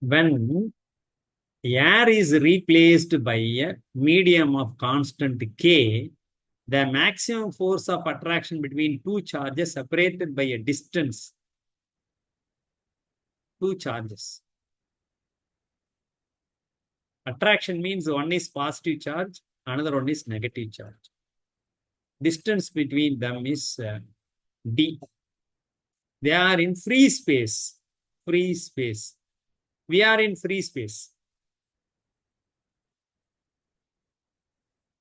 when air is replaced by a medium of constant K, the maximum force of attraction between two charges separated by a distance, two charges. Attraction means one is positive charge, another one is negative charge. Distance between them is D. They are in free space. Free space. We are in free space.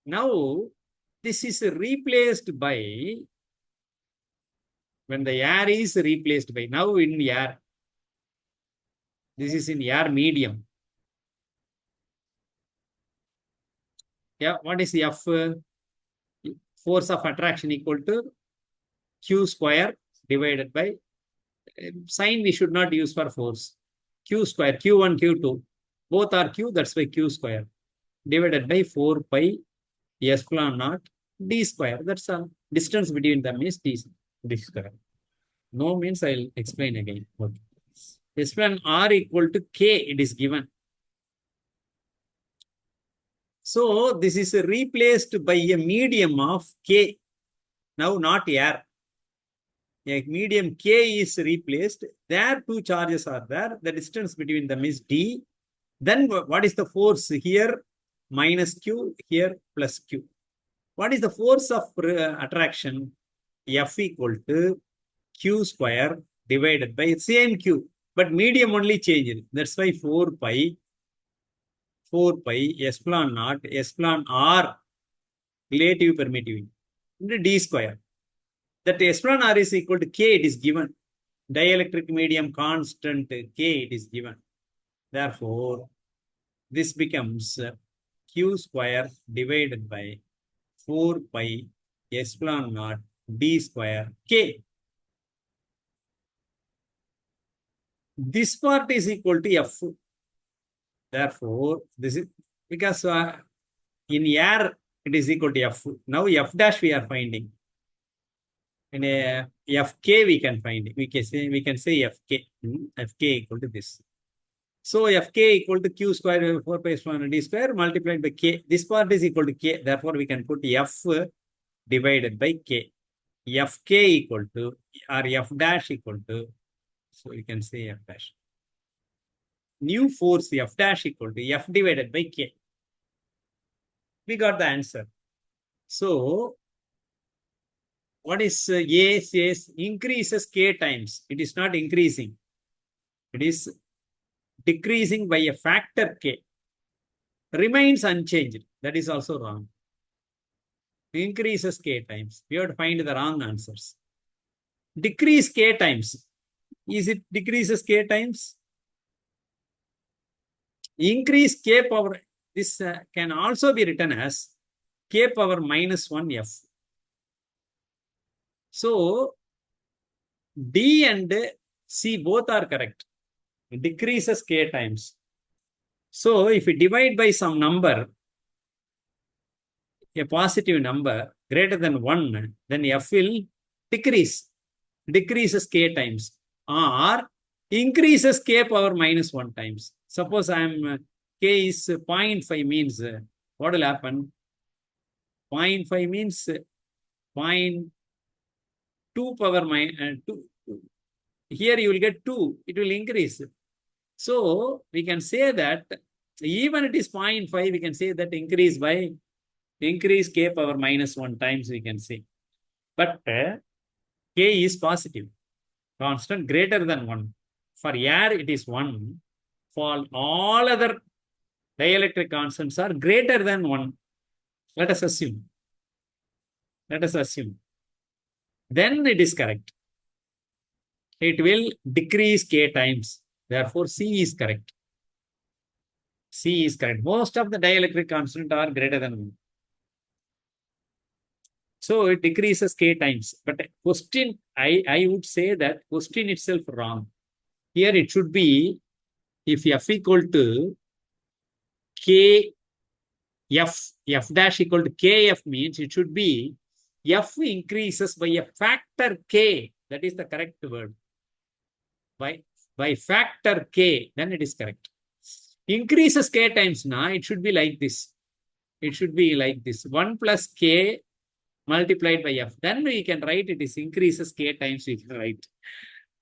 Now, this is replaced by, when the air is replaced by, now in air, this is in air medium. Yeah, what is F? Force of attraction equal to Q square divided by, sign we should not use for force. Q square, Q1, Q2, both are Q, that's why Q square, divided by 4 pi epsilon naught D square. That's all. Distance between them is D square. No means I'll explain again. Okay. Epsilon R equal to K, it is given. So this is replaced by a medium of K. Now not air. A medium K is replaced. There two charges are there. The distance between them is D. Then what is the force here? Minus Q, here plus Q. What is the force of attraction? F equal to Q square divided by same Q. But medium only changed. That's why 4 pi epsilon naught epsilon R relative permittivity into D square. That epsilon R is equal to K, it is given. Dielectric medium constant K, it is given. Therefore, this becomes Q square divided by 4 pi epsilon naught D square K. This part is equal to F. Therefore, this is because in air it is equal to F. Now F dash we are finding. In Fk we can find it. We can say Fk. Fk equal to this. So Fk equal to Q square 4 pi epsilon D square multiplied by K. This part is equal to K. Therefore, we can put F divided by K. Fk equal to, or F dash equal to, so we can say F dash. New force F dash equal to F divided by K. We got the answer. So, what is A says increases K times. It is not increasing. It is decreasing by a factor K. Remains unchanged. That is also wrong. Increases K times. We have to find the wrong answers. Decrease K times. Is it decreases K times? Increase K power. This can also be written as K power minus 1 F. So, D and C both are correct. It decreases K times. So, if we divide by some number, a positive number greater than 1, then F will decrease. Decreases K times. Or increases K power minus 1 times. Suppose K is 0.5 means what will happen? 0.5 means 0.2 power minus 2. Here you will get 2. It will increase. So we can say that even it is 0.5, we can say that increase K power minus 1 times we can say. But K is positive. Constant greater than 1. For air it is 1. For all other dielectric constants are greater than 1. Let us assume. Then it is correct. It will decrease K times. Therefore, C is correct. C is correct. Most of the dielectric constants are greater than 1. So it decreases K times. But question, I would say that question itself wrong. Here it should be, if F equal to K, F dash equal to KF means it should be F increases by a factor K. That is the correct word. By factor K, then it is correct. Increases k times now, it should be like this. It should be like this. 1 plus k multiplied by f. Then we can write it is increases k times we can write.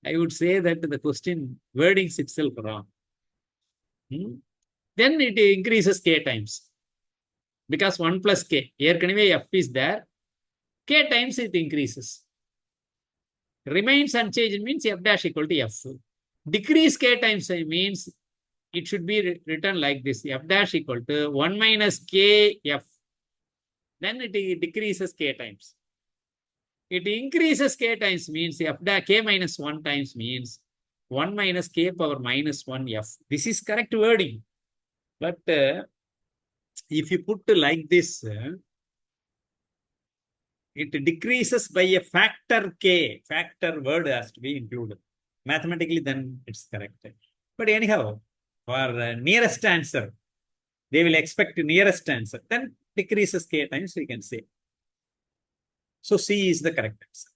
I would say that the question wordings itself wrong. Then it increases k times. Because 1 plus k. Erkanave f is there. K times it increases. Remains unchanged means f dash equal to f. Decrease k times means it should be written like this. F dash equal to 1 minus k f. Then it decreases k times. It increases k times means f dash k minus 1 times means 1 minus k power minus 1 f. This is correct wording. But if you put like this, it decreases by a factor k. Factor word has to be included. Mathematically, then it's correct. But anyhow, for nearest answer, they will expect nearest answer. Then decreases k times, we can say. So C is the correct answer.